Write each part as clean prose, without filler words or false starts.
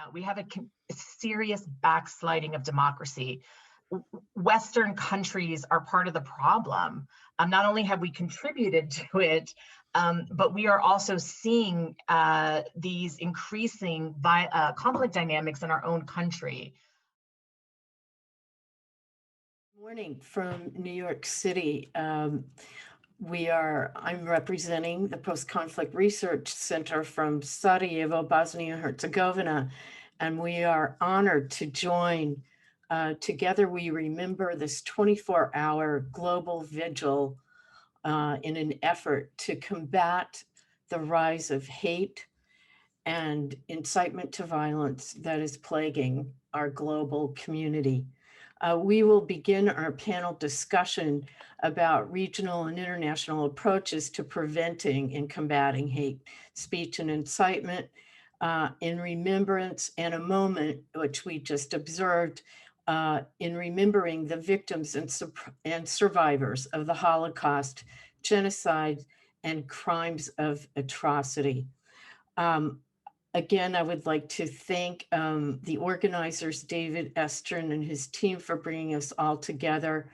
out. We have a serious backsliding of democracy. Western countries are part of the problem. Not only have we contributed to it, but we are also seeing these increasing conflict dynamics in our own country. Morning from New York City. I'm representing the PostConflict Research Center from Sarajevo, Bosnia and Herzegovina, and we are honored to join. Together we remember this 24-hour global vigil in an effort to combat the rise of hate and incitement to violence that is plaguing our global community. We will begin our panel discussion about regional and international approaches to preventing and combating hate speech and incitement in remembrance and a moment which we just observed in remembering the victims and survivors of the Holocaust, genocide, and crimes of atrocity. Again, I would like to thank the organizers, David Estern and his team, for bringing us all together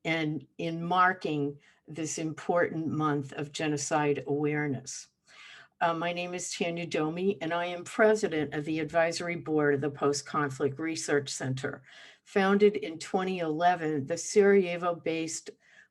and in marking this important month of genocide awareness. My name is Tanja Domi, and I am president of the advisory board of the PostConflict Research Center. Founded in 2011, the Sarajevo-based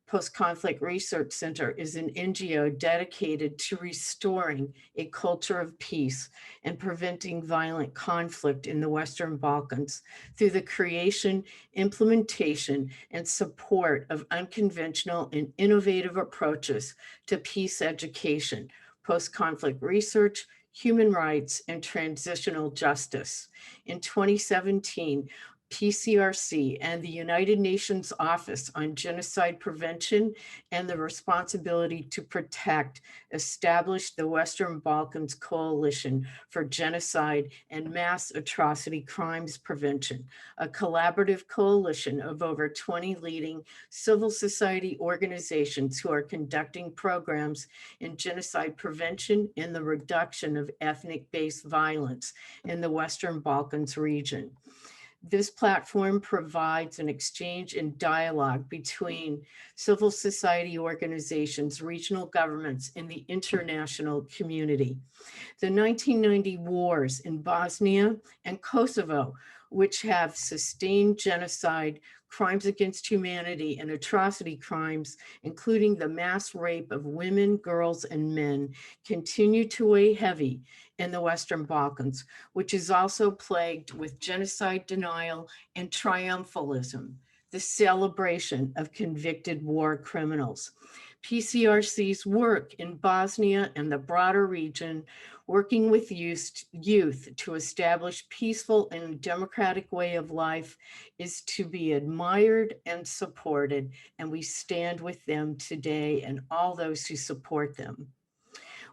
PostConflict Research Center is an NGO dedicated to restoring a culture of peace and preventing violent conflict in the Western Balkans through the creation, implementation, and support of unconventional and innovative approaches to peace education, post-conflict research, human rights, and transitional justice. In 2017, PCRC and the United Nations Office on Genocide Prevention and the Responsibility to Protect established the Western Balkans Coalition for Genocide and Mass Atrocity Crimes Prevention, a collaborative coalition of over 20 leading civil society organizations who are conducting programs in genocide prevention and the reduction of ethnic-based violence in the Western Balkans region. This platform provides an exchange and dialogue between civil society organizations, regional governments, and the international community. The 1990 wars in Bosnia and Kosovo, which have sustained genocide, crimes against humanity, and atrocity crimes, including the mass rape of women, girls, and men, continue to weigh heavy in the Western Balkans, which is also plagued with genocide denial and triumphalism, the celebration of convicted war criminals. PCRC's work in Bosnia and the broader region, working with youth to establish peaceful and democratic way of life, is to be admired and supported, and we stand with them today and all those who support them.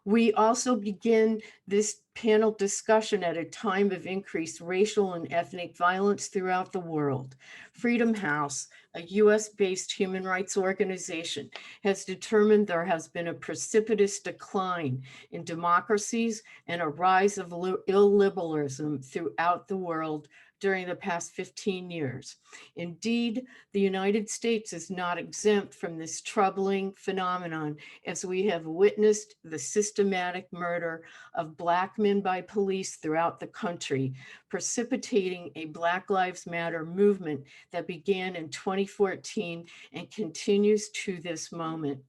We also begin this panel discussion at a time of increased racial and ethnic violence throughout the world. Freedom House, a US-based human rights organization, has determined there has been a precipitous decline in democracies and a rise of illiberalism throughout the world during the past 15 years. Indeed, the United States is not exempt from this troubling phenomenon, as we have witnessed the systematic murder of Black men by police throughout the country, precipitating a Black Lives Matter movement that began in 2014 and continues to this moment.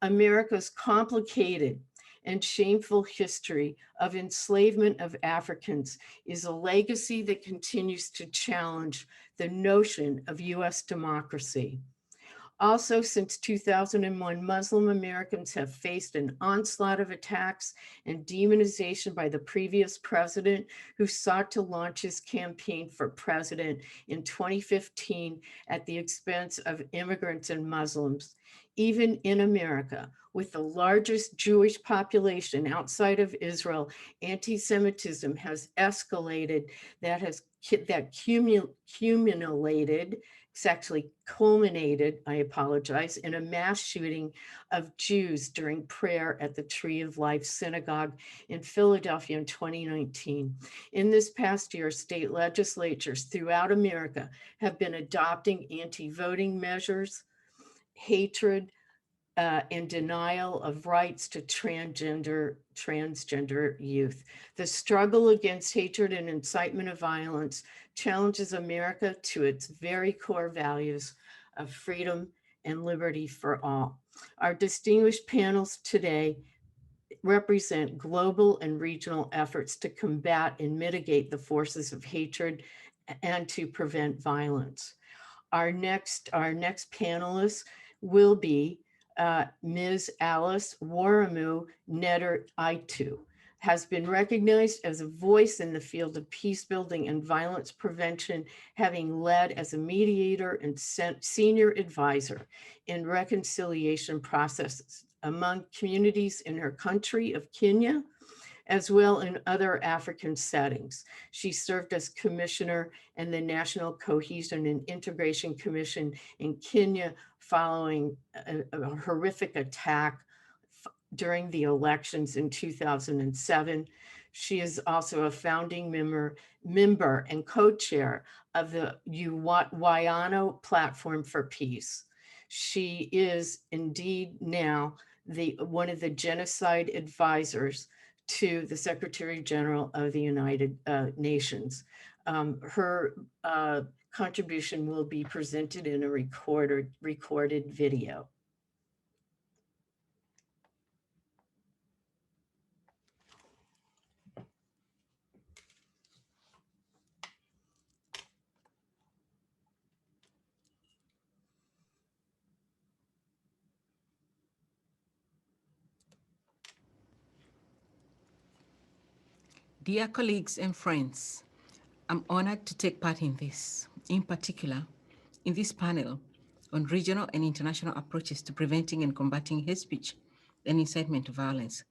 America's complicated and shameful history of enslavement of Africans is a legacy that continues to challenge the notion of US democracy. Also, since 2001, Muslim Americans have faced an onslaught of attacks and demonization by the previous president, who sought to launch his campaign for president in 2015 at the expense of immigrants and Muslims. Even in America, with the largest Jewish population outside of Israel, anti-Semitism has escalated, that accumulated It's actually culminated, I apologize, in a mass shooting of Jews during prayer at the Tree of Life Synagogue in Philadelphia in 2019. In this past year, state legislatures throughout America have been adopting anti-voting measures, hatred, and denial of rights to transgender youth. The struggle against hatred and incitement of violence challenges America to its very core values of freedom and liberty for all. Our distinguished panels today represent global and regional efforts to combat and mitigate the forces of hatred and to prevent violence. Our next panelist will be Ms. Alice Waramu Netter Aitu, has been recognized as a voice in the field of peace building and violence prevention, having led as a mediator and senior advisor in reconciliation processes among communities in her country of Kenya, as well in other African settings. She served as commissioner in the National Cohesion and Integration Commission in Kenya following a horrific attack during the elections in 2007. She is also a founding member and co-chair of the Wayano Platform for Peace. She is indeed now one of the genocide advisors to the Secretary General of the United Nations. Her contribution will be presented in a recorded video. Dear colleagues and friends, I'm honored to take part in this, in particular, in this panel on regional and international approaches to preventing and combating hate speech and incitement to violence.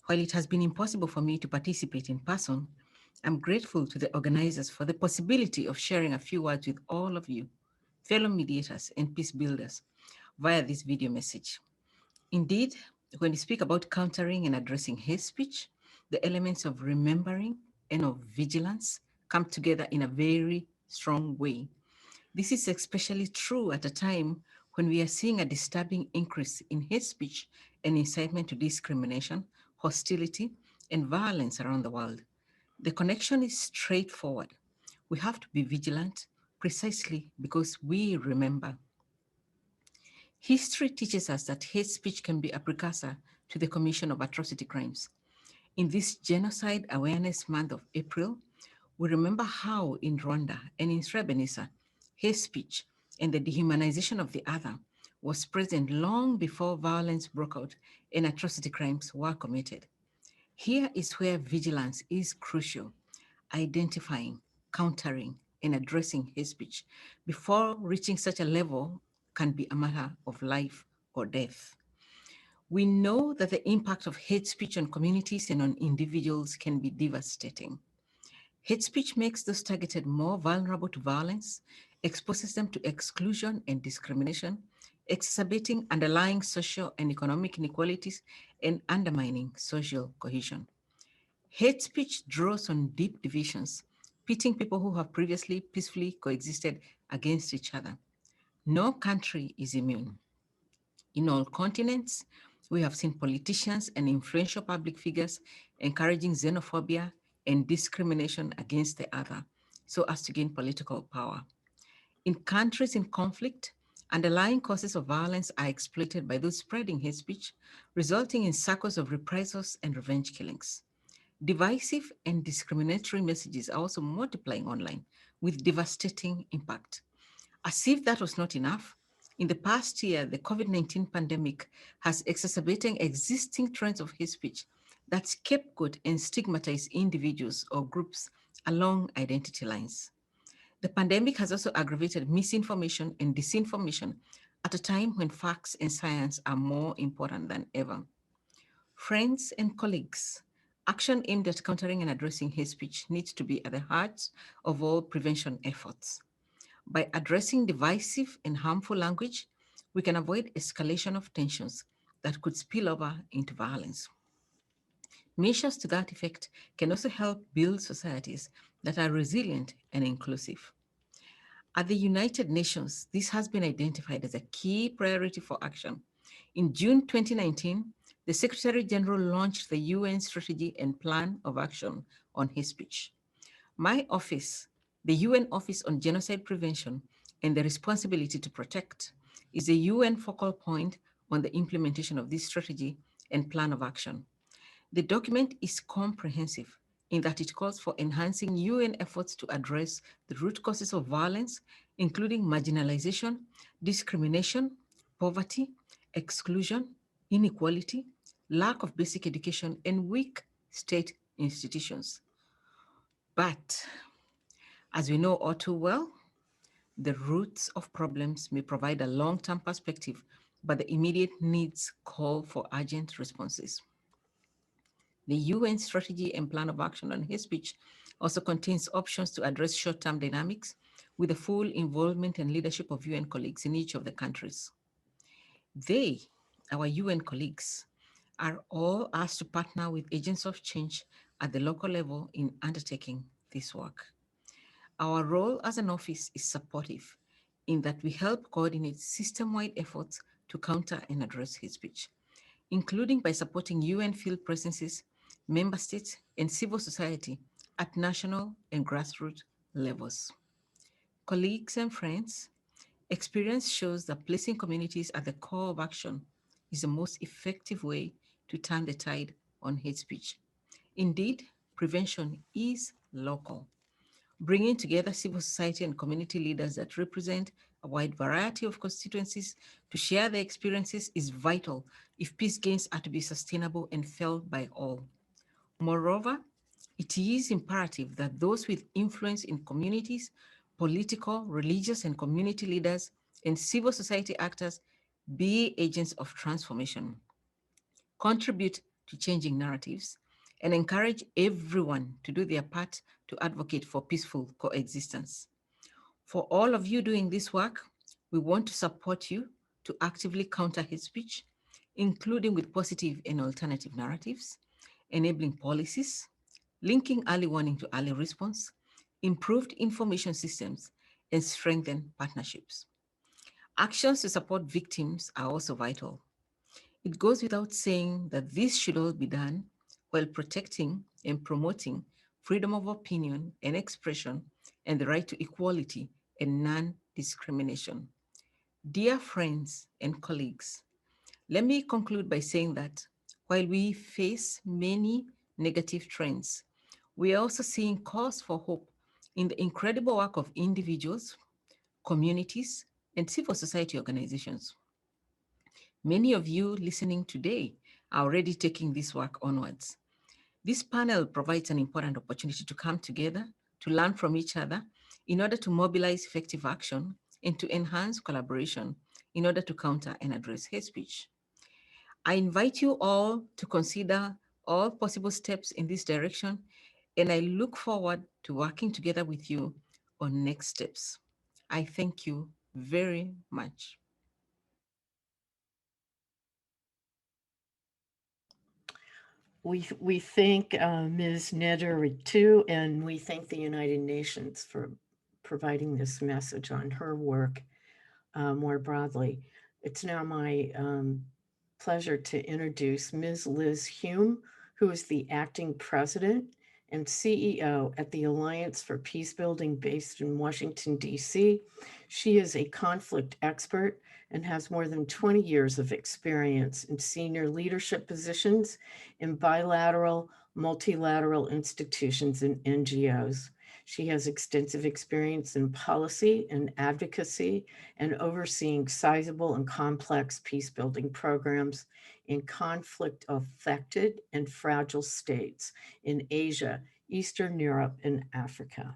While it has been impossible for me to participate in person, I'm grateful to the organizers for the possibility of sharing a few words with all of you, fellow mediators and peace builders, via this video message. Indeed, when we speak about countering and addressing hate speech, the elements of remembering and of vigilance come together in a very strong way. This is especially true at a time when we are seeing a disturbing increase in hate speech and incitement to discrimination, hostility, and violence around the world. The connection is straightforward. We have to be vigilant precisely because we remember. History teaches us that hate speech can be a precursor to the commission of atrocity crimes. In this Genocide Awareness Month of April, we remember how in Rwanda and in Srebrenica, hate speech and the dehumanization of the other was present long before violence broke out and atrocity crimes were committed. Here is where vigilance is crucial, identifying, countering, and addressing hate speech before reaching such a level can be a matter of life or death. We know that the impact of hate speech on communities and on individuals can be devastating. Hate speech makes those targeted more vulnerable to violence, exposes them to exclusion and discrimination, exacerbating underlying social and economic inequalities and undermining social cohesion. Hate speech draws on deep divisions, pitting people who have previously peacefully coexisted against each other. No country is immune. In all continents, we have seen politicians and influential public figures encouraging xenophobia and discrimination against the other so as to gain political power. In countries in conflict, underlying causes of violence are exploited by those spreading hate speech, resulting in cycles of reprisals and revenge killings. Divisive and discriminatory messages are also multiplying online with devastating impact. As if that was not enough, in the past year, the COVID-19 pandemic has exacerbated existing trends of hate speech that scapegoat and stigmatize individuals or groups along identity lines. The pandemic has also aggravated misinformation and disinformation at a time when facts and science are more important than ever. Friends and colleagues, action aimed at countering and addressing hate speech needs to be at the heart of all prevention efforts. By addressing divisive and harmful language, we can avoid escalation of tensions that could spill over into violence. Measures to that effect can also help build societies that are resilient and inclusive. At the United Nations, this has been identified as a key priority for action. In June 2019, the Secretary General launched the UN Strategy and Plan of Action on Hate Speech. My office, the UN Office on Genocide Prevention and the Responsibility to Protect, is a UN focal point on the implementation of this strategy and plan of action. The document is comprehensive in that it calls for enhancing UN efforts to address the root causes of violence, including marginalization, discrimination, poverty, exclusion, inequality, lack of basic education, and weak state institutions. But as we know all too well, the roots of problems may provide a long-term perspective, but the immediate needs call for urgent responses. The UN Strategy and Plan of Action on Hate Speech also contains options to address short-term dynamics with the full involvement and leadership of UN colleagues in each of the countries. They, our UN colleagues, are all asked to partner with agents of change at the local level in undertaking this work. Our role as an office is supportive in that we help coordinate system-wide efforts to counter and address hate speech, including by supporting UN field presences, member states, and civil society at national and grassroots levels. Colleagues and friends, experience shows that placing communities at the core of action is the most effective way to turn the tide on hate speech. Indeed, prevention is local. Bringing together civil society and community leaders that represent a wide variety of constituencies to share their experiences is vital if peace gains are to be sustainable and felt by all. Moreover, it is imperative that those with influence in communities, political, religious, and community leaders, and civil society actors be agents of transformation, contribute to changing narratives, and encourage everyone to do their part to advocate for peaceful coexistence. For all of you doing this work, we want to support you to actively counter hate speech, including with positive and alternative narratives, enabling policies, linking early warning to early response, improved information systems, and strengthened partnerships. Actions to support victims are also vital. It goes without saying that this should all be done while protecting and promoting freedom of opinion and expression and the right to equality and non-discrimination. Dear friends and colleagues, let me conclude by saying that while we face many negative trends, we are also seeing cause for hope in the incredible work of individuals, communities, and civil society organizations. Many of you listening today are already taking this work onwards. This panel provides an important opportunity to come together, to learn from each other, in order to mobilize effective action and to enhance collaboration in order to counter and address hate speech. I invite you all to consider all possible steps in this direction, and I look forward to working together with you on next steps. I thank you very much. We thank Ms. Neder too, and we thank the United Nations for providing this message on her work more broadly. It's now my pleasure to introduce Ms. Liz Hume, who is the acting president and CEO at the Alliance for Peacebuilding based in Washington, D.C. She is a conflict expert and has more than 20 years of experience in senior leadership positions in bilateral, multilateral institutions and NGOs. She has extensive experience in policy and advocacy and overseeing sizable and complex peacebuilding programs in conflict-affected and fragile states in Asia, Eastern Europe, and Africa.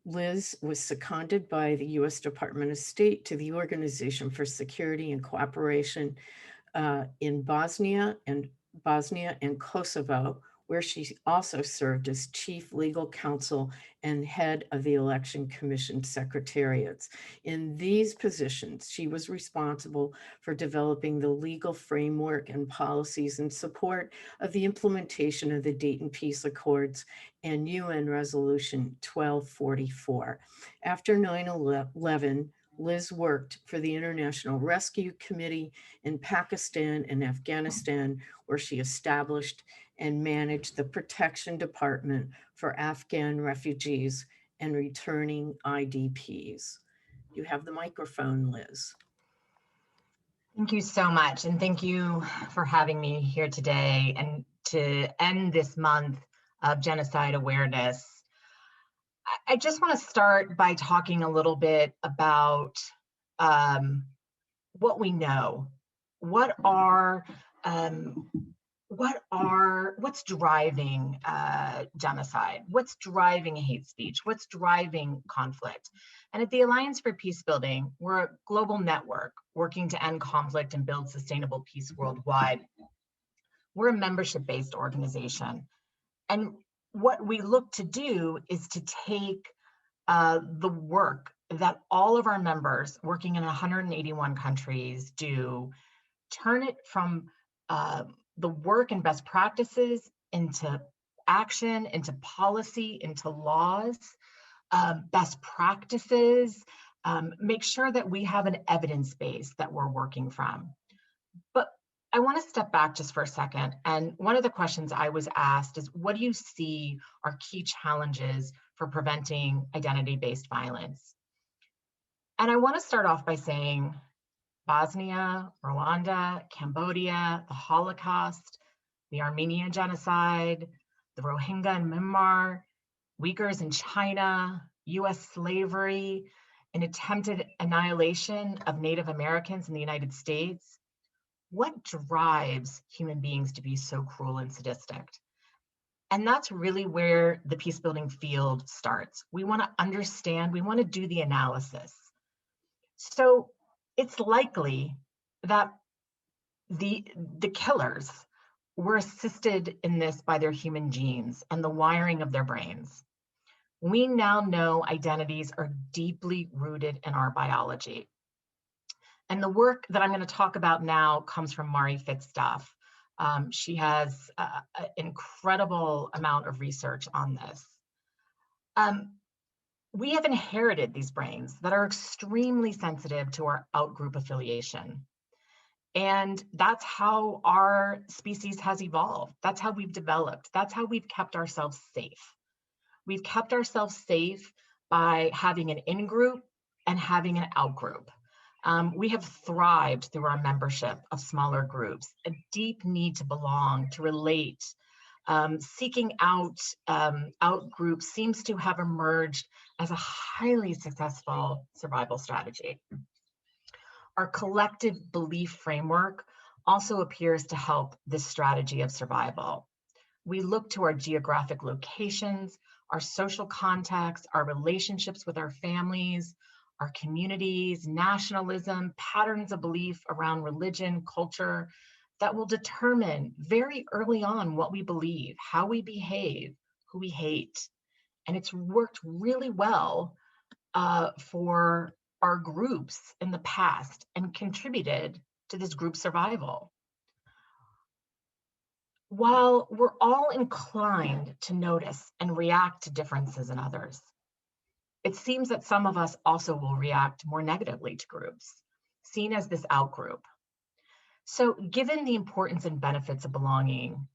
Liz was seconded by the U.S. Department of State to the Organization for Security and Cooperation in Bosnia and Kosovo, where she also served as chief legal counsel and head of the Election Commission Secretariats. In these positions, she was responsible for developing the legal framework and policies in support of the implementation of the Dayton Peace Accords and UN Resolution 1244. After 9/11, Liz worked for the International Rescue Committee in Pakistan and Afghanistan, where she established and managed the Protection Department for Afghan refugees and returning IDPs. You have the microphone, Liz. Thank you so much. And thank you for having me here today and to end this month of genocide awareness. I just want to start by talking a little bit about what we know. What's driving genocide? What's driving hate speech? What's driving conflict? And at the Alliance for Peace Building, we're a global network working to end conflict and build sustainable peace worldwide. We're a membership-based organization. And what we look to do is to take the work that all of our members working in 181 countries do, turn it from the work and best practices into action, into policy, into laws, best practices, make sure that we have an evidence base that we're working from. But I want to step back just for a second. And one of the questions I was asked is, what do you see are key challenges for preventing identity-based violence? And I want to start off by saying Bosnia, Rwanda, Cambodia, the Holocaust, the Armenian genocide, the Rohingya in Myanmar, Uyghurs in China, US slavery, an attempted annihilation of Native Americans in the United States. What drives human beings to be so cruel and sadistic? And that's really where the peace building field starts. We want to understand, we want to do the analysis. So it's likely that the killers were assisted in this by their human genes and the wiring of their brains. We now know identities are deeply rooted in our biology. And the work that I'm going to talk about now comes from Mari Fitzduff. She has an incredible amount of research on this. We have inherited these brains that are extremely sensitive to our outgroup affiliation. And that's how our species has evolved. That's how we've developed. That's how we've kept ourselves safe. We've kept ourselves safe by having an in-group and having an out-group. We have thrived through our membership of smaller groups, a deep need to belong, to relate. Seeking out groups seems to have emerged as a highly successful survival strategy. Our collective belief framework also appears to help this strategy of survival. We look to our geographic locations, our social context, our relationships with our families, our communities, nationalism, patterns of belief around religion, culture, that will determine very early on what we believe, how we behave, who we hate. And it's worked really well for our groups in the past and contributed to this group survival. While we're all inclined to notice and react to differences in others, it seems that some of us also will react more negatively to groups, seen as this outgroup. So given the importance and benefits of belonging,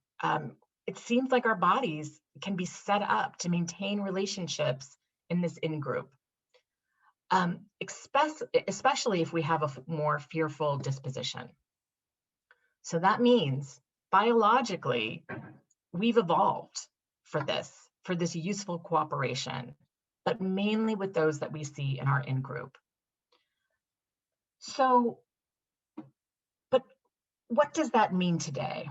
it seems like our bodies can be set up to maintain relationships in this in-group, especially if we have a more fearful disposition. So that means biologically, we've evolved for this useful cooperation, but mainly with those that we see in our in-group. So, but what does that mean today?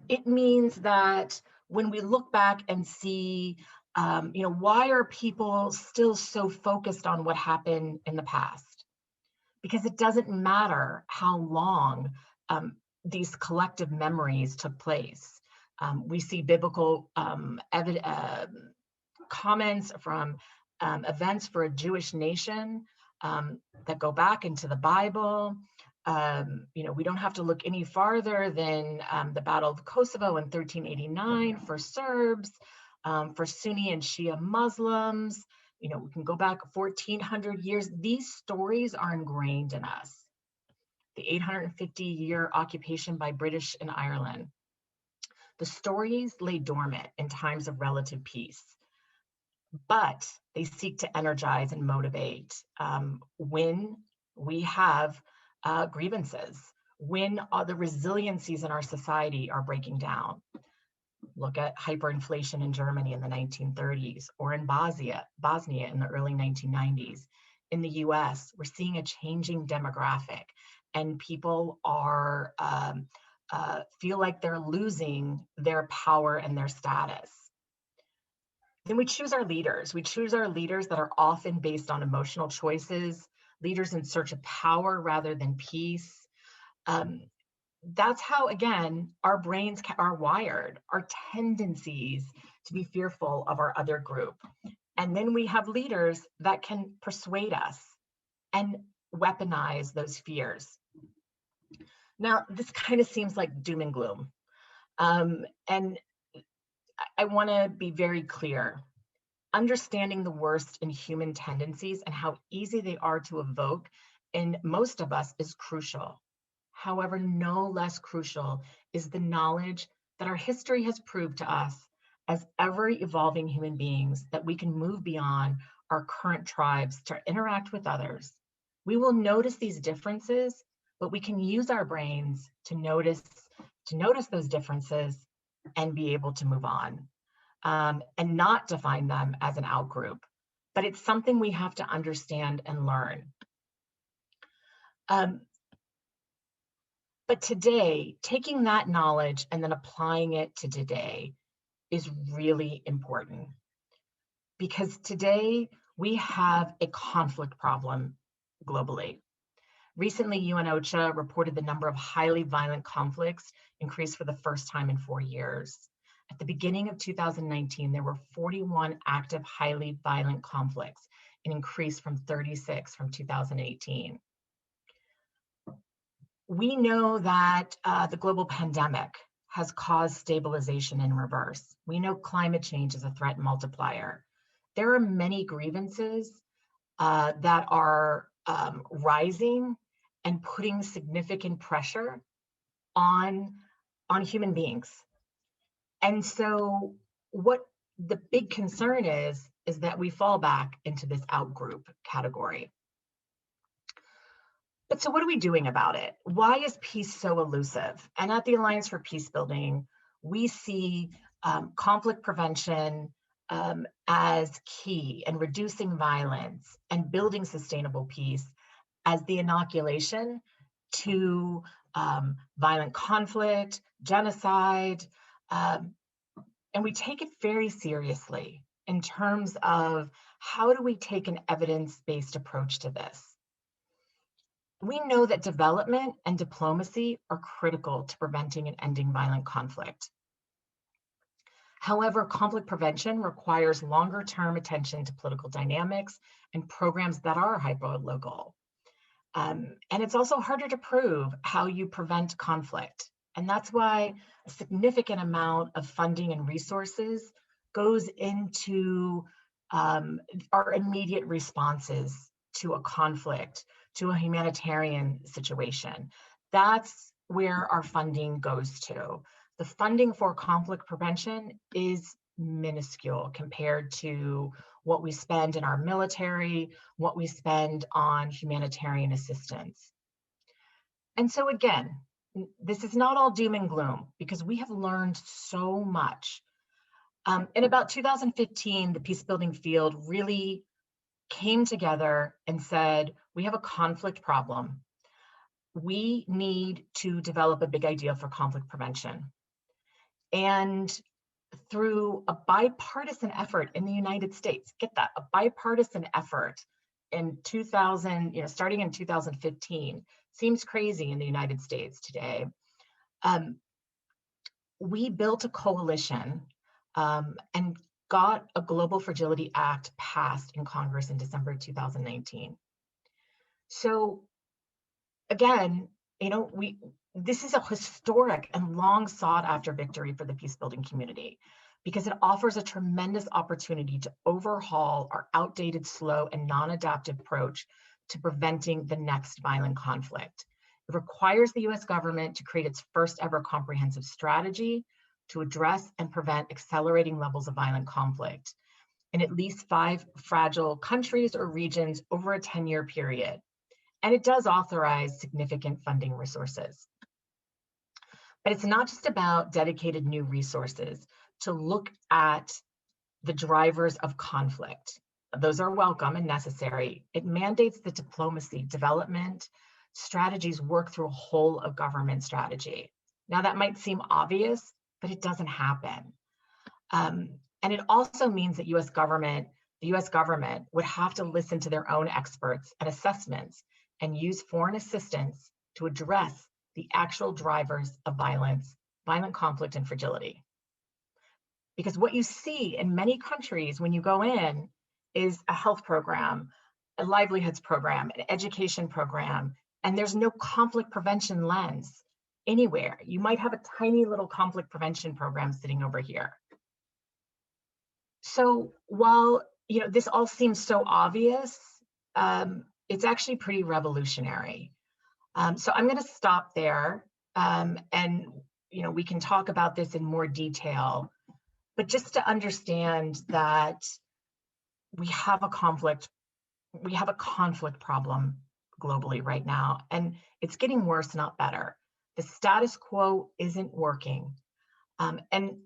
It means that when we look back and see, why are people still so focused on what happened in the past? Because it doesn't matter how long these collective memories took place. We see biblical comments from events for a Jewish nation that go back into the Bible. We don't have to look any farther than the Battle of Kosovo in 1389 for Serbs, for Sunni and Shia Muslims. We can go back 1400 years. These stories are ingrained in us. The 850-year occupation by British in Ireland. The stories lay dormant in times of relative peace, but they seek to energize and motivate when we have grievances, when the resiliencies in our society are breaking down. Look at hyperinflation in Germany in the 1930s, or in Bosnia in the early 1990s. In the US, we're seeing a changing demographic, and people are feel like they're losing their power and their status. Then we choose our leaders. We choose our leaders that are often based on emotional choices, leaders in search of power rather than peace. That's how, again, our brains are wired, our tendencies to be fearful of our other group. And then we have leaders that can persuade us and weaponize those fears. Now, this kind of seems like doom and gloom. And I want to be very clear. Understanding the worst in human tendencies and how easy they are to evoke in most of us is crucial. However, no less crucial is the knowledge that our history has proved to us as ever-evolving human beings that we can move beyond our current tribes to interact with others. We will notice these differences, but we can use our brains to notice those differences and be able to move on, and not define them as an outgroup. But it's something we have to understand and learn. But today, taking that knowledge and then applying it to today is really important, because today we have a conflict problem globally. Recently, UN OCHA reported the number of highly violent conflicts increased for the first time in 4 years. At the beginning of 2019, there were 41 active highly violent conflicts, an increase from 36 from 2018. We know that the global pandemic has caused stabilization in reverse. We know climate change is a threat multiplier. There are many grievances that are rising and putting significant pressure on human beings. And so what the big concern is that we fall back into this outgroup category. But so what are we doing about it? Why is peace so elusive? And at the Alliance for Peace Building, we see conflict prevention as key, and reducing violence and building sustainable peace as the inoculation to violent conflict, genocide, and we take it very seriously in terms of how do we take an evidence-based approach to this. We know that development and diplomacy are critical to preventing and ending violent conflict. However, conflict prevention requires longer-term attention to political dynamics and programs that are hyper-local. And it's also harder to prove how you prevent conflict. And that's why a significant amount of funding and resources goes into our immediate responses to a conflict, to a humanitarian situation. That's where our funding goes to. The funding for conflict prevention is minuscule compared to what we spend in our military, what we spend on humanitarian assistance. And so again, this is not all doom and gloom, because we have learned so much. In about 2015, the peace building field really came together and said, we have a conflict problem. We need to develop a big idea for conflict prevention. And through a bipartisan effort in the United States, get that, a bipartisan effort in 2000, starting in 2015, seems crazy in the United States today. we built a coalition and got a Global Fragility Act passed in Congress in December 2019. So again, this is a historic and long sought after victory for the peace building community, because it offers a tremendous opportunity to overhaul our outdated, slow, and non-adaptive approach to preventing the next violent conflict. It requires the US government to create its first ever comprehensive strategy to address and prevent accelerating levels of violent conflict in at least 5 fragile countries or regions over a 10-year period. And it does authorize significant funding resources. But it's not just about dedicated new resources to look at the drivers of conflict. Those are welcome and necessary. It mandates that diplomacy, development, strategies work through a whole of government strategy. Now that might seem obvious, but it doesn't happen. And it also means that the US government would have to listen to their own experts and assessments and use foreign assistance to address the actual drivers of violence, violent conflict, and fragility. Because what you see in many countries when you go in is a health program, a livelihoods program, an education program, and there's no conflict prevention lens anywhere. You might have a tiny little conflict prevention program sitting over here. So while this all seems so obvious, it's actually pretty revolutionary. So I'm going to stop there, and we can talk about this in more detail. But just to understand that we have a conflict problem globally right now, and it's getting worse, not better. The status quo isn't working. And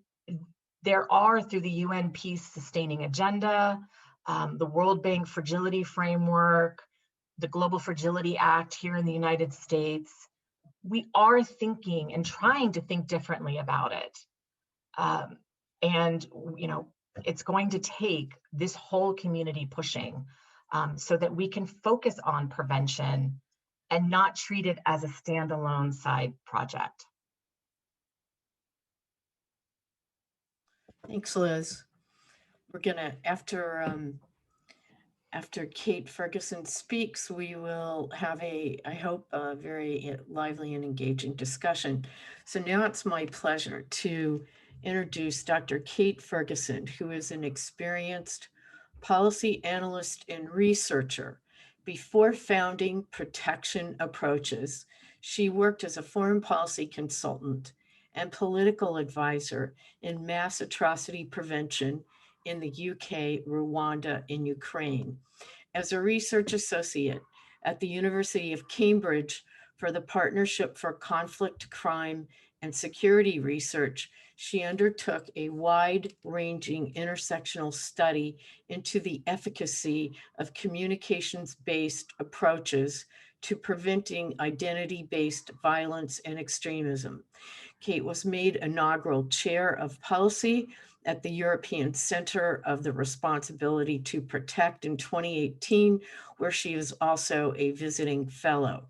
there are, through the UN Peace Sustaining Agenda, the World Bank Fragility Framework, the Global Fragility Act here in the United States, we are thinking and trying to think differently about it. And it's going to take this whole community pushing so that we can focus on prevention and not treat it as a standalone side project. Thanks, Liz. We're gonna, after Kate Ferguson speaks, we will have I hope, a very lively and engaging discussion. So now it's my pleasure to introduce Dr. Kate Ferguson, who is an experienced policy analyst and researcher. Before founding Protection Approaches, she worked as a foreign policy consultant and political advisor in mass atrocity prevention in the UK, Rwanda, and Ukraine. As a research associate at the University of Cambridge for the Partnership for Conflict, Crime, and Security Research, she undertook a wide-ranging intersectional study into the efficacy of communications-based approaches to preventing identity-based violence and extremism. Kate was made inaugural chair of policy at the European Center of the Responsibility to Protect in 2018, where she is also a visiting fellow.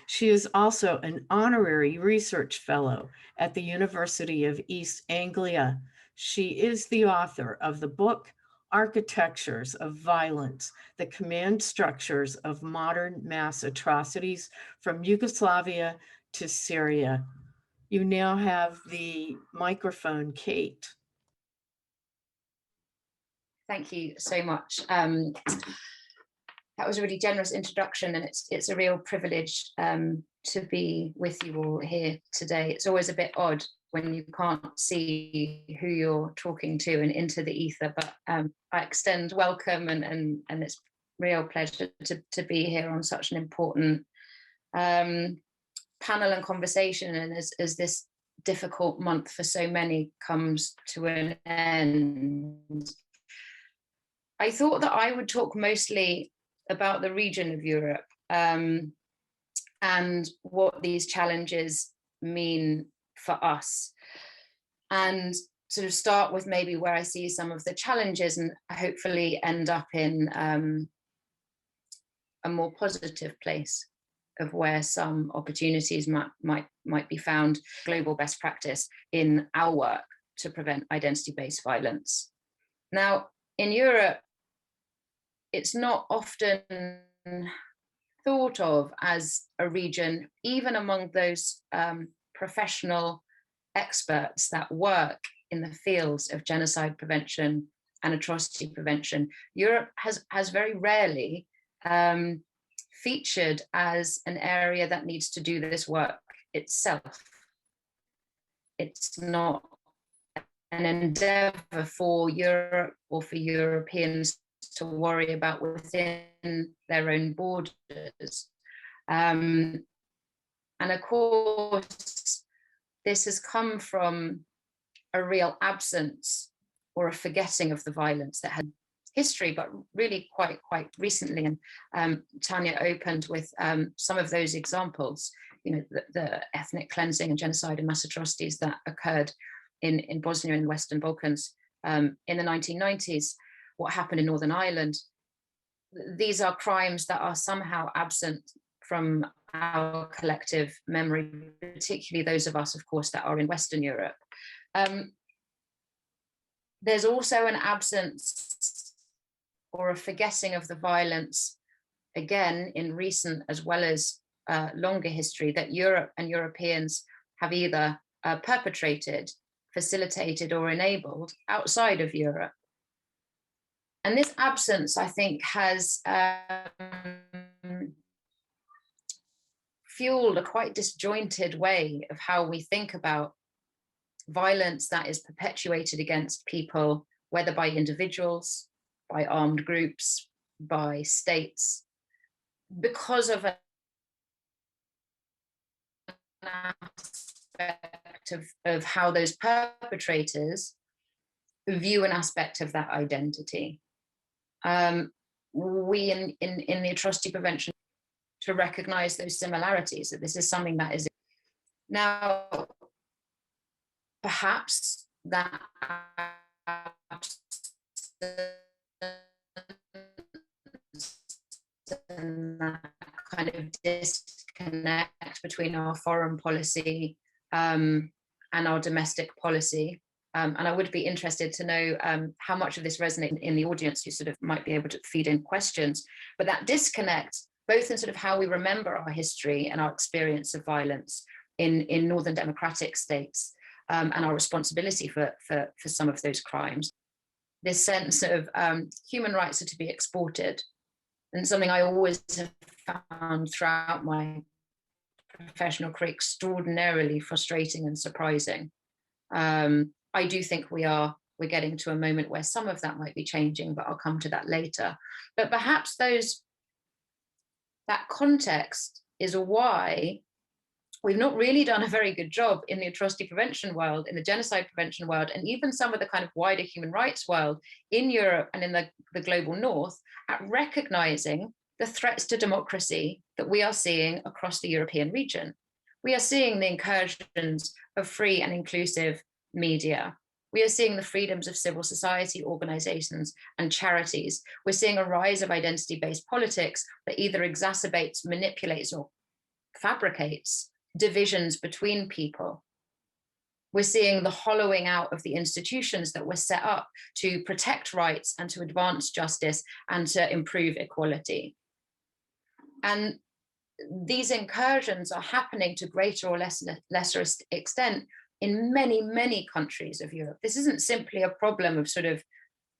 She is also an honorary research fellow at the University of East Anglia. She is the author of the book, Architectures of Violence, the Command Structures of Modern Mass Atrocities from Yugoslavia to Syria. You now have the microphone, Kate. Thank you so much. That was a really generous introduction, and it's a real privilege to be with you all here today. It's always a bit odd when you can't see who you're talking to and into the ether, but I extend welcome, and it's a real pleasure to be here on such an important panel and conversation, and as this difficult month for so many comes to an end. I thought that I would talk mostly about the region of Europe and what these challenges mean for us, and sort of start with maybe where I see some of the challenges and hopefully end up in a more positive place. of where some opportunities might be found, global best practice in our work to prevent identity-based violence. Now, in Europe, it's not often thought of as a region, even among those professional experts that work in the fields of genocide prevention and atrocity prevention. Europe has very rarely featured as an area that needs to do this work itself. It's not an endeavor for Europe or for Europeans to worry about within their own borders. And of course, this has come from a real absence or a forgetting of the violence that had history, but really quite recently. And Tanja opened with some of those examples, you know, the ethnic cleansing and genocide and mass atrocities that occurred in Bosnia and Western Balkans in the 1990s, what happened in Northern Ireland. These are crimes that are somehow absent from our collective memory, particularly those of us, of course, that are in Western Europe. There's also an absence or a forgetting of the violence, again, in recent as well as longer history, that Europe and Europeans have either perpetrated, facilitated, or enabled outside of Europe. And this absence, I think, has fueled a quite disjointed way of how we think about violence that is perpetuated against people, whether by individuals, by armed groups, by states, because of an aspect of how those perpetrators view an aspect of that identity. We in the atrocity prevention to recognize those similarities, that this is something that is now perhaps that and that kind of disconnect between our foreign policy and our domestic policy. And I would be interested to know how much of this resonates in the audience who sort of might be able to feed in questions. But that disconnect, both in sort of how we remember our history and our experience of violence in Northern democratic states, and our responsibility for some of those crimes. This sense of human rights are to be exported, and something I always have found throughout my professional career extraordinarily frustrating and surprising. I do think we're getting to a moment where some of that might be changing, but I'll come to that later. But perhaps that context is why we've not really done a very good job in the atrocity prevention world, in the genocide prevention world, and even some of the kind of wider human rights world in Europe and in the global north at recognizing the threats to democracy that we are seeing across the European region. We are seeing the incursions of free and inclusive media. We are seeing the freedoms of civil society organizations and charities. We're seeing a rise of identity-based politics that either exacerbates, manipulates, or fabricates divisions between people. We're seeing the hollowing out of the institutions that were set up to protect rights and to advance justice and to improve equality. And these incursions are happening to greater or lesser extent in many, many countries of Europe. This isn't simply a problem of sort of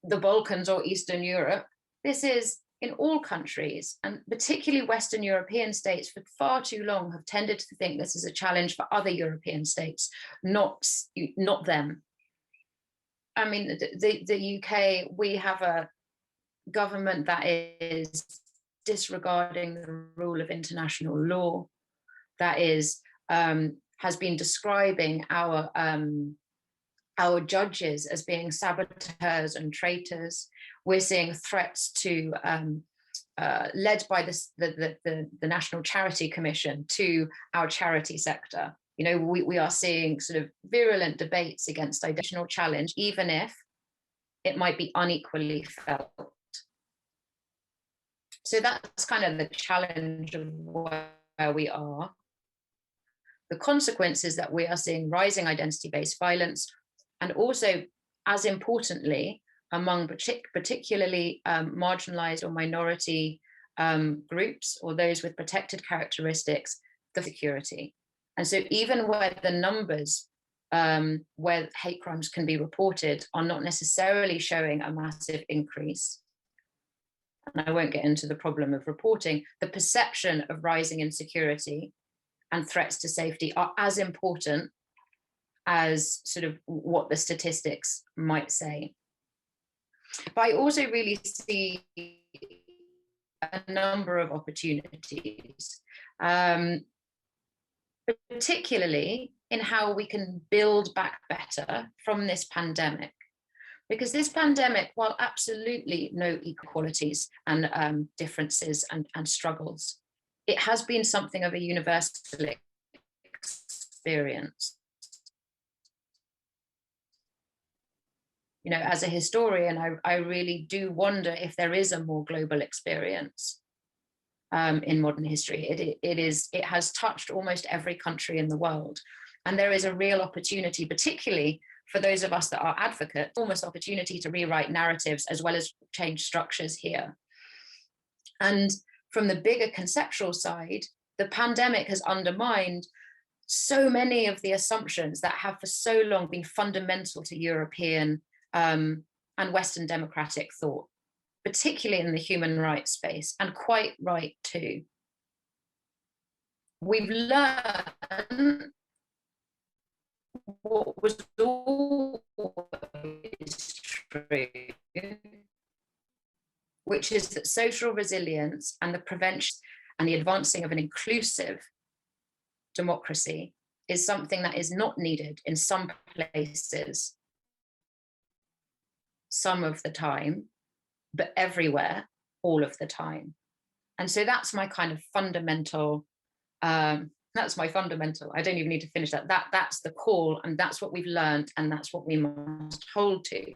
the Balkans or Eastern Europe. This is in all countries, and particularly Western European states for far too long have tended to think this is a challenge for other European states, not them. I mean, the UK, we have a government that is disregarding the rule of international law, that is has been describing our judges as being saboteurs and traitors. We're seeing threats to, led by the National Charity Commission, to our charity sector. You know, we are seeing sort of virulent debates against additional challenge, even if it might be unequally felt. So that's kind of the challenge of where where we are, the consequences that we are seeing rising identity-based violence, and also, as importantly, among particularly marginalized or minority groups or those with protected characteristics, the security. And so even where the numbers where hate crimes can be reported are not necessarily showing a massive increase, and I won't get into the problem of reporting, the perception of rising insecurity and threats to safety are as important as sort of what the statistics might say. But I also really see a number of opportunities, particularly in how we can build back better from this pandemic. Because this pandemic, while absolutely no inequalities and differences and struggles, it has been something of a universal experience. You know, as a historian, I really do wonder if there is a more global experience in modern history. It has touched almost every country in the world. And there is a real opportunity, particularly for those of us that are advocates, almost opportunity to rewrite narratives as well as change structures here. And from the bigger conceptual side, the pandemic has undermined so many of the assumptions that have for so long been fundamental to European and Western democratic thought, particularly in the human rights space, and quite right too. We've learned what was always true, which is that social resilience and the prevention and the advancing of an inclusive democracy is something that is not needed in some places, some of the time, but everywhere, all of the time. And so that's my kind of fundamental, I don't even need to finish that. That's the call, and that's what we've learned, and that's what we must hold to.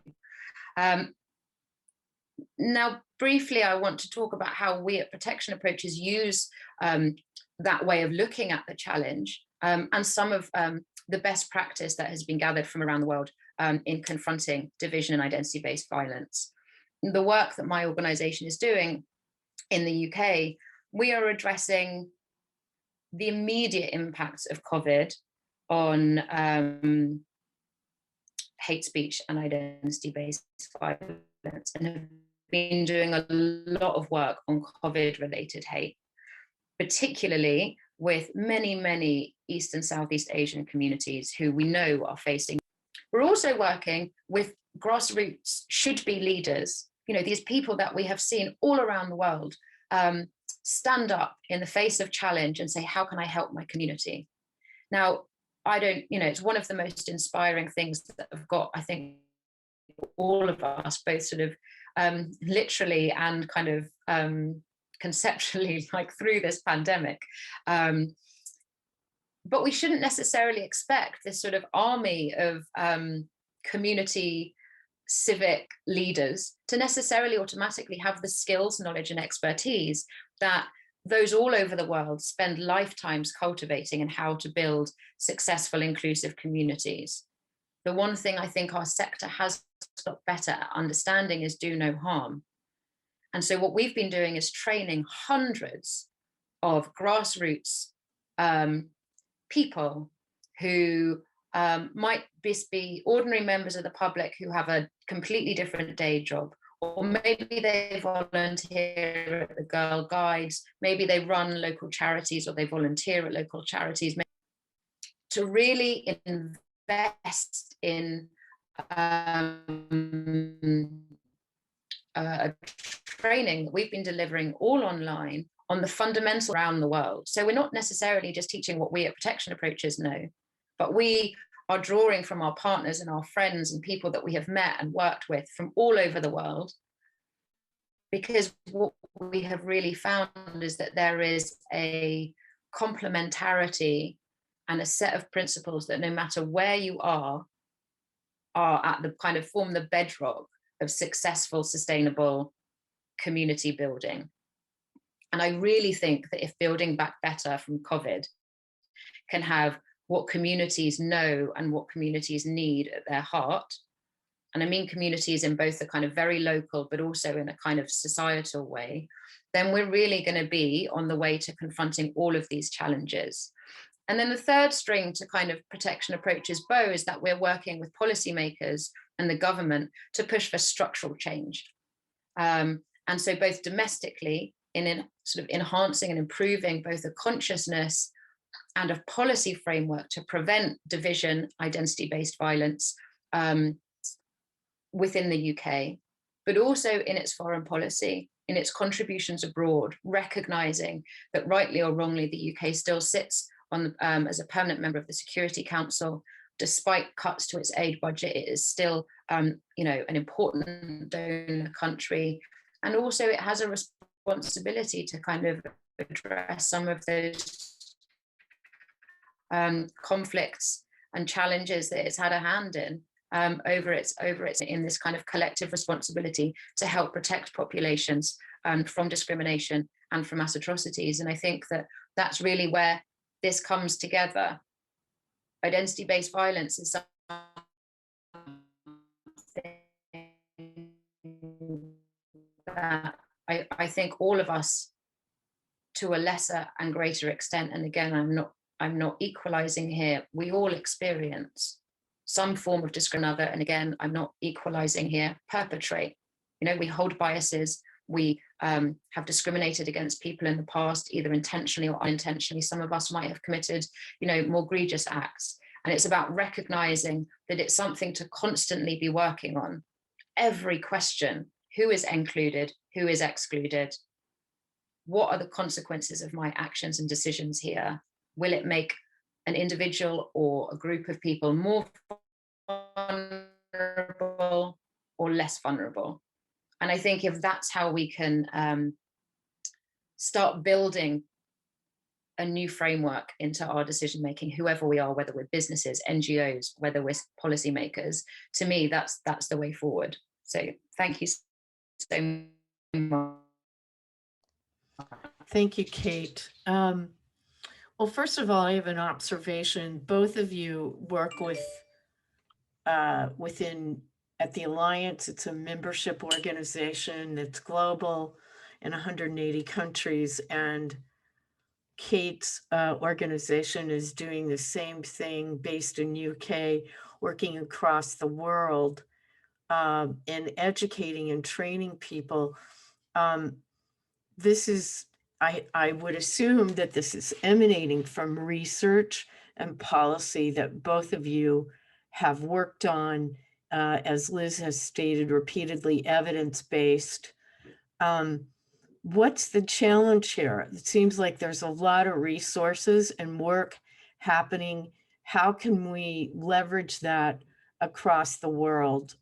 Now, briefly, I want to talk about how we at Protection Approaches use that way of looking at the challenge and some of the best practice that has been gathered from around the world in confronting division and identity-based violence. The work that my organization is doing in the UK, we are addressing the immediate impacts of COVID on hate speech and identity-based violence, and have been doing a lot of work on COVID-related hate, particularly with many East and Southeast Asian communities who we know are facing. We're also working with grassroots should-be leaders, you know, these people that we have seen all around the world stand up in the face of challenge and say, how can I help my community? Now, it's one of the most inspiring things that have got, I think, all of us, both sort of literally and kind of conceptually, like through this pandemic. But we shouldn't necessarily expect this sort of army of community civic leaders to necessarily automatically have the skills, knowledge, and expertise that those all over the world spend lifetimes cultivating in how to build successful, inclusive communities. The one thing I think our sector has got better at understanding is do no harm. And so what we've been doing is training hundreds of grassroots people who might be ordinary members of the public who have a completely different day job, or maybe they volunteer at the Girl Guides, maybe they run local charities or they volunteer at local charities, to really invest in a training that we've been delivering all online on the fundamentals around the world. So we're not necessarily just teaching what we at Protection Approaches know, but we are drawing from our partners and our friends and people that we have met and worked with from all over the world. Because what we have really found is that there is a complementarity and a set of principles that no matter where you are at the kind of form the bedrock of successful, sustainable community building. And I really think that if Building Back Better from COVID can have what communities know and what communities need at their heart, and I mean communities in both a kind of very local, but also in a kind of societal way, then we're really going to be on the way to confronting all of these challenges. And then the third string to kind of protection approaches bow is that we're working with policymakers and the government to push for structural change. And so both domestically, in sort of enhancing and improving both a consciousness and a policy framework to prevent division, identity-based violence within the UK, but also in its foreign policy, in its contributions abroad, recognizing that rightly or wrongly, the UK still sits on as a permanent member of the Security Council. Despite cuts to its aid budget, it is still an important donor country. And also it has a responsibility to kind of address some of those conflicts and challenges that it's had a hand in over its in this kind of collective responsibility to help protect populations from discrimination and from mass atrocities. And I think that that's really where this comes together. Identity-based violence is something that I think all of us, to a lesser and greater extent, and again, I'm not equalizing here, we all experience some form of discrimination, and again, I'm not equalizing here, perpetrate. You know, we hold biases, we have discriminated against people in the past, either intentionally or unintentionally. Some of us might have committed, more egregious acts. And it's about recognizing that it's something to constantly be working on. Every question, who is included, who is excluded? What are the consequences of my actions and decisions here? Will it make an individual or a group of people more vulnerable or less vulnerable? And I think if that's how we can start building a new framework into our decision making, whoever we are, whether we're businesses, NGOs, whether we're policymakers, to me, that's the way forward. So thank you so much. Thank you, Kate. Well, first of all, I have an observation. Both of you work with at the Alliance. It's a membership organization that's global in 180 countries, and Kate's organization is doing the same thing based in UK, working across the world and educating and training people. This is, I would assume that this is emanating from research and policy that both of you have worked on, as Liz has stated repeatedly, evidence-based. What's the challenge here? It seems like there's a lot of resources and work happening. How can we leverage that across the world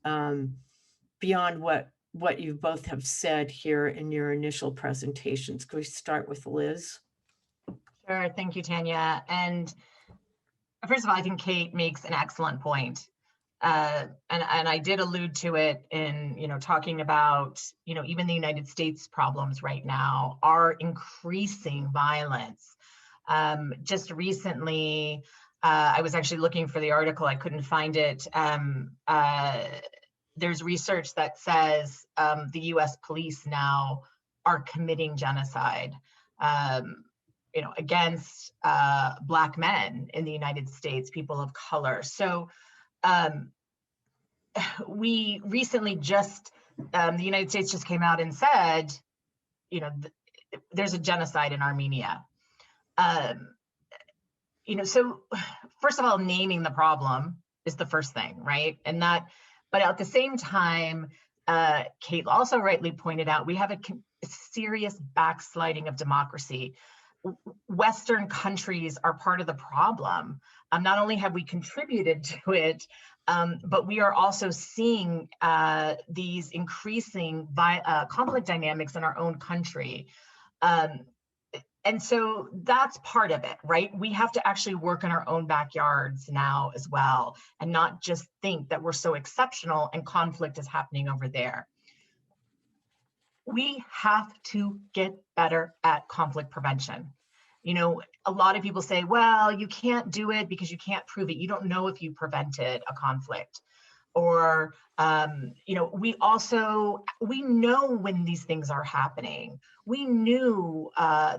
beyond what you both have said here in your initial presentations? Could we start with Liz? Sure, thank you, Tanya. And first of all, I think Kate makes an excellent point. And I did allude to it in, talking about, even the United States problems right now are increasing violence. Just recently, I was actually looking for the article, I couldn't find it. There's research that says the US police now are committing genocide, against Black men in the United States, people of color. So we recently the United States just came out and said, there's a genocide in Armenia. So first of all, naming the problem is the first thing, right? But at the same time, Kate also rightly pointed out, we have a serious backsliding of democracy. Western countries are part of the problem. Not only have we contributed to it, but we are also seeing these increasing conflict dynamics in our own country. And so that's part of it, right? We have to actually work in our own backyards now as well, and not just think that we're so exceptional and conflict is happening over there. we have to get better at conflict prevention. You know, a lot of people say, well, you can't do it because you can't prove it. You don't know if you prevented a conflict. Or, you know, we know when these things are happening. We knew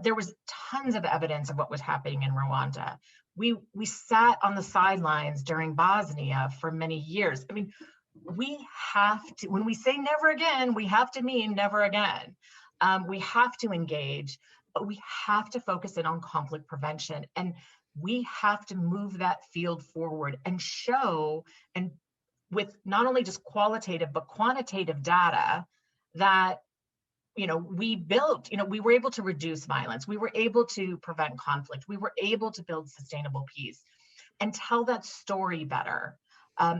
there was tons of evidence of what was happening in Rwanda. We sat on the sidelines during Bosnia for many years. I mean, we have to, when we say never again, we have to mean never again. We have to engage, but we have to focus in on conflict prevention. And we have to move that field forward and show, and with not only just qualitative, but quantitative data that, you know, we built, you know, we were able to reduce violence. We were able to prevent conflict. We were able to build sustainable peace and tell that story better,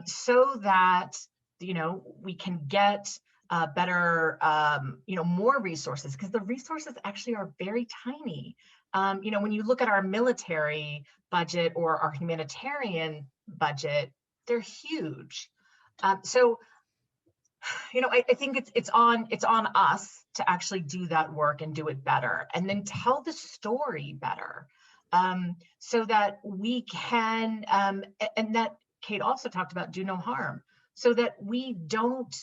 so that, you know, we can get better, you know, more resources, because the resources actually are very tiny. You know, when you look at our military budget or our humanitarian budget, they're huge. So, you know, I think it's on us to actually do that work and do it better, and then tell the story better, so that we can, and that Kate also talked about, do no harm, so that we don't,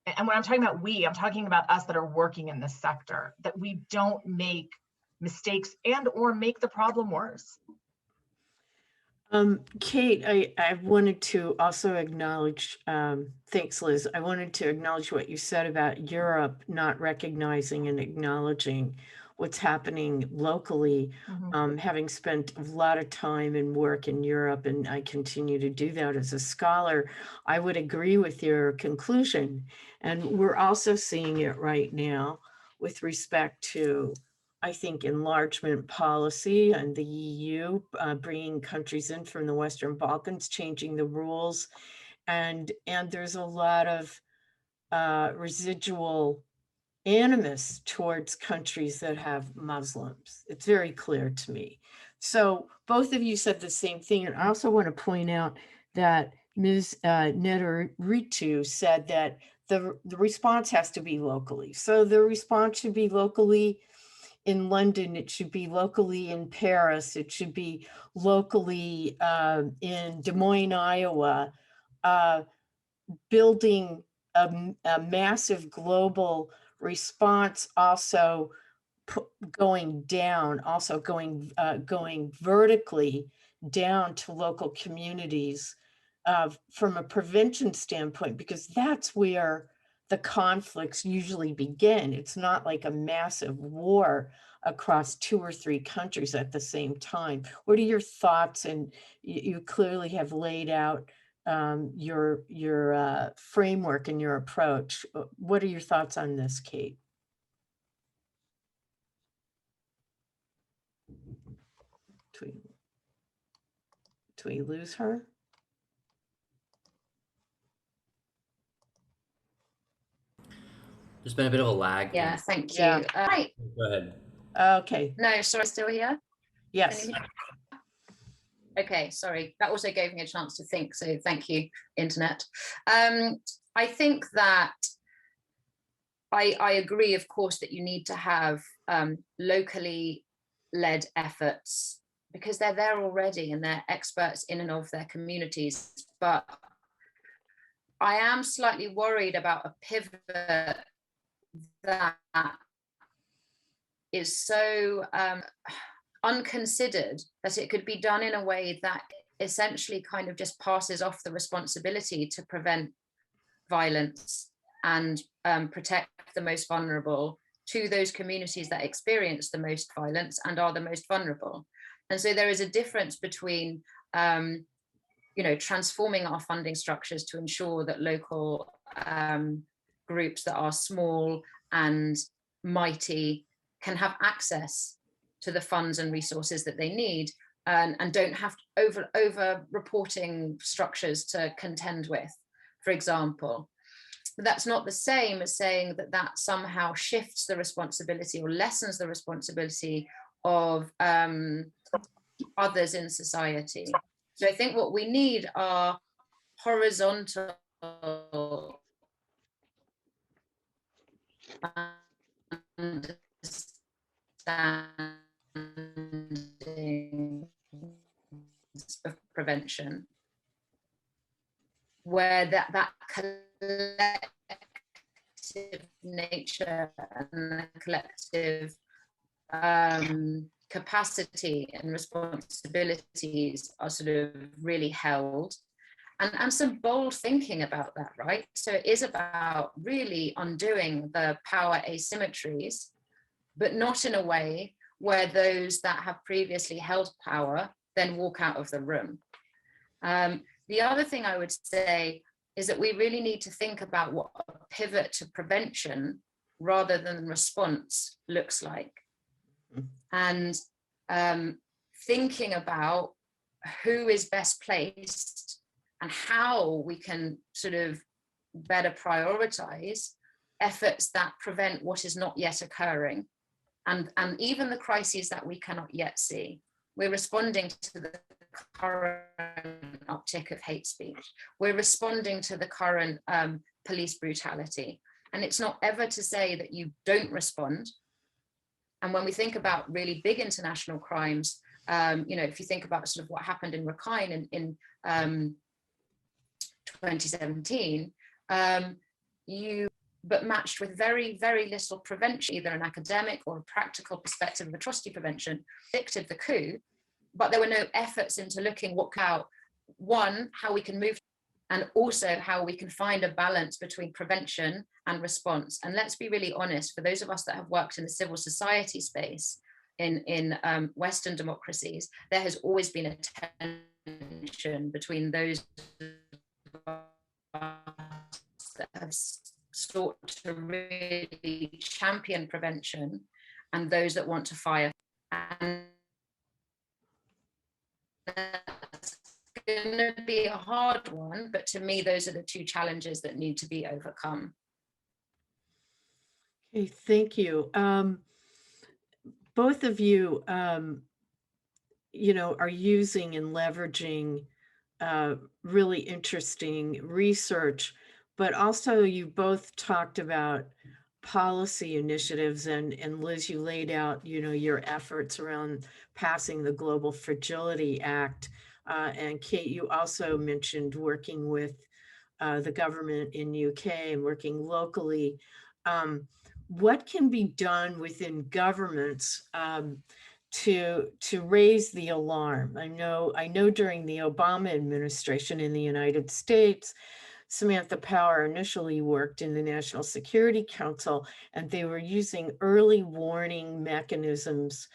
and when I'm talking about we, I'm talking about us that are working in this sector, that we don't make mistakes and or make the problem worse. Kate, I wanted to also acknowledge, thanks, Liz. I wanted to acknowledge what you said about Europe not recognizing and acknowledging what's happening locally. Having spent a lot of time and work in Europe, and I continue to do that as a scholar, I would agree with your conclusion. And we're also seeing it right now with respect to, I think, enlargement policy and the EU, bringing countries in from the Western Balkans, changing the rules. And there's a lot of residual animus towards countries that have Muslims. It's very clear to me. So both of you said the same thing. And I also want to point out that Ms. Nederitu said that the response has to be locally. So the response should be locally in London, it should be locally in Paris, it should be locally in Des Moines, Iowa, building a massive global response, also going down, also going vertically down to local communities from a prevention standpoint, because that's where the conflicts usually begin. It's not like a massive war across 2 or 3 countries at the same time. What are your thoughts? And you clearly have laid out your framework and your approach. What are your thoughts on this, Kate? Do we lose her? There's been a bit of a lag. Yeah, thank you. Yeah. Right. Go ahead. Okay. No, sorry, still here? Yes. Okay, sorry. That also gave me a chance to think, so thank you, Internet. I think that I agree, of course, that you need to have locally led efforts, because they're there already and they're experts in and of their communities. But I am slightly worried about a pivot that is so unconsidered that it could be done in a way that essentially kind of just passes off the responsibility to prevent violence and protect the most vulnerable to those communities that experience the most violence and are the most vulnerable. And so there is a difference between transforming our funding structures to ensure that local groups that are small and mighty can have access to the funds and resources that they need, and don't have over reporting structures to contend with, for example. But that's not the same as saying that somehow shifts the responsibility or lessens the responsibility of others in society. So I think what we need are horizontal of prevention, where that collective nature and the collective capacity and responsibilities are sort of really held, and some bold thinking about that, right? So it is about really undoing the power asymmetries, but not in a way where those that have previously held power then walk out of the room. The other thing I would say is that we really need to think about what a pivot to prevention rather than response looks like. And thinking about who is best placed and how we can sort of better prioritize efforts that prevent what is not yet occurring, and even the crises that we cannot yet see. We're responding to the current uptick of hate speech. We're responding to the current police brutality. And it's not ever to say that you don't respond. And when we think about really big international crimes, you know, if you think about sort of what happened in Rakhine in 2017, but matched with very, very little prevention, either an academic or a practical perspective of atrocity prevention, predicted the coup, but there were no efforts into looking one, how we can move, and also how we can find a balance between prevention and response. And let's be really honest, for those of us that have worked in the civil society space in Western democracies, there has always been a tension between those that have sought to really champion prevention and those that want to fire. And that's going to be a hard one, but to me, those are the two challenges that need to be overcome. Okay, thank you. Both of you, you know, are using and leveraging really interesting research, but also you both talked about policy initiatives, and Liz, you laid out, you know, your efforts around passing the Global Fragility Act. And Kate, you also mentioned working with the government in UK and working locally. What can be done within governments to raise the alarm? I know during the Obama administration in the United States, Samantha Power initially worked in the National Security Council, and they were using early warning mechanisms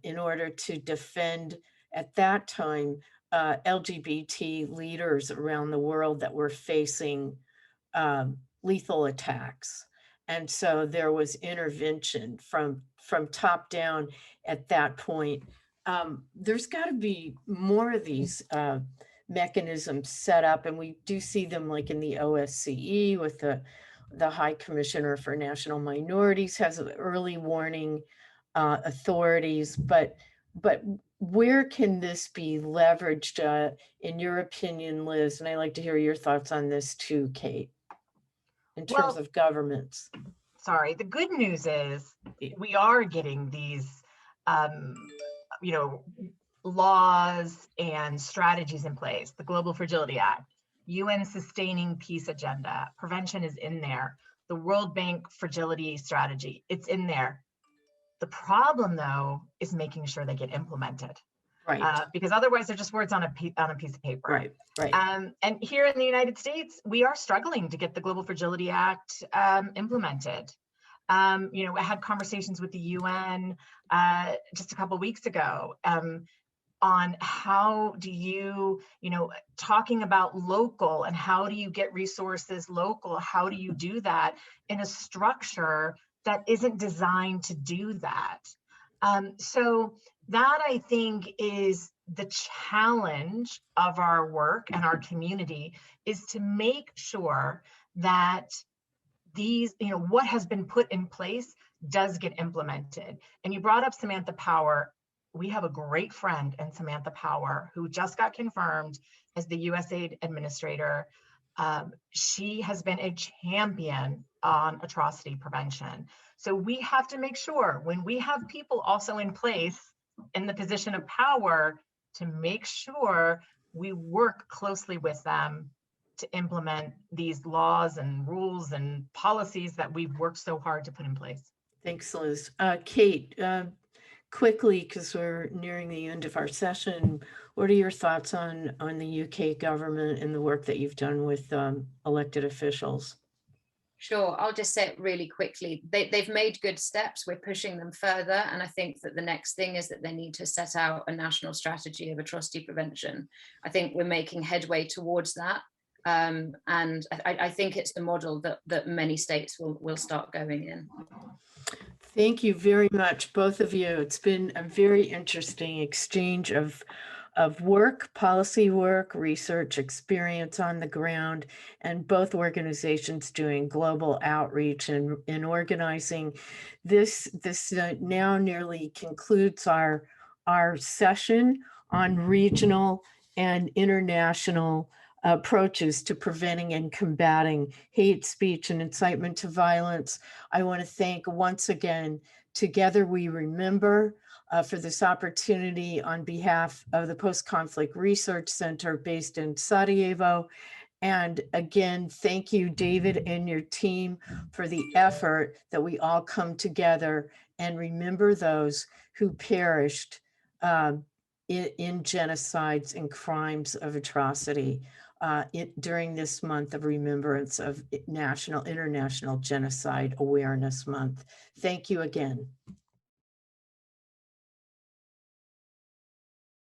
in order to defend, at that time, LGBT leaders around the world that were facing lethal attacks. And so there was intervention from top down at that point. There's got to be more of these mechanisms set up, and we do see them like in the OSCE with the High Commissioner for National Minorities has early warning authorities, but where can this be leveraged in your opinion, Liz? And I'd like to hear your thoughts on this too, Kate, in terms of governments. Sorry, the good news is we are getting these, you know, laws and strategies in place. The Global Fragility Act, UN Sustaining Peace Agenda, prevention is in there. The World Bank Fragility Strategy, it's in there. The problem, though, is making sure they get implemented. Right. Because otherwise they're just words on a piece of paper. Right, right. And here in the United States, we are struggling to get the Global Fragility Act implemented. You know, I had conversations with the UN just a couple of weeks ago on how do you know, talking about local and how do you get resources local? How do you do that in a structure that isn't designed to do that? So that, I think, is the challenge of our work and our community, is to make sure that these, you know, what has been put in place does get implemented. And you brought up Samantha Power. We have a great friend in Samantha Power who just got confirmed as the USAID administrator. She has been a champion on atrocity prevention. So we have to make sure when we have people also in place in the position of power to make sure we work closely with them to implement these laws and rules and policies that we've worked so hard to put in place. Thanks, Liz. Kate, quickly, because we're nearing the end of our session, what are your thoughts on the UK government and the work that you've done with elected officials? Sure, I'll just say it really quickly. They've made good steps. We're pushing them further. And I think that the next thing is that they need to set out a national strategy of atrocity prevention. I think we're making headway towards that. And I think it's the model that many states will start going in. Thank you very much, both of you. It's been a very interesting exchange of work, policy work, research experience on the ground, and both organizations doing global outreach and organizing. This now nearly concludes our session on regional and international approaches to preventing and combating hate speech and incitement to violence. I want to thank once again Together We Remember for this opportunity on behalf of the PostConflict Research Center based in Sarajevo. And again, thank you, David, and your team for the effort that we all come together and remember those who perished in genocides and crimes of atrocity during this month of remembrance of International Genocide Awareness Month. Thank you again.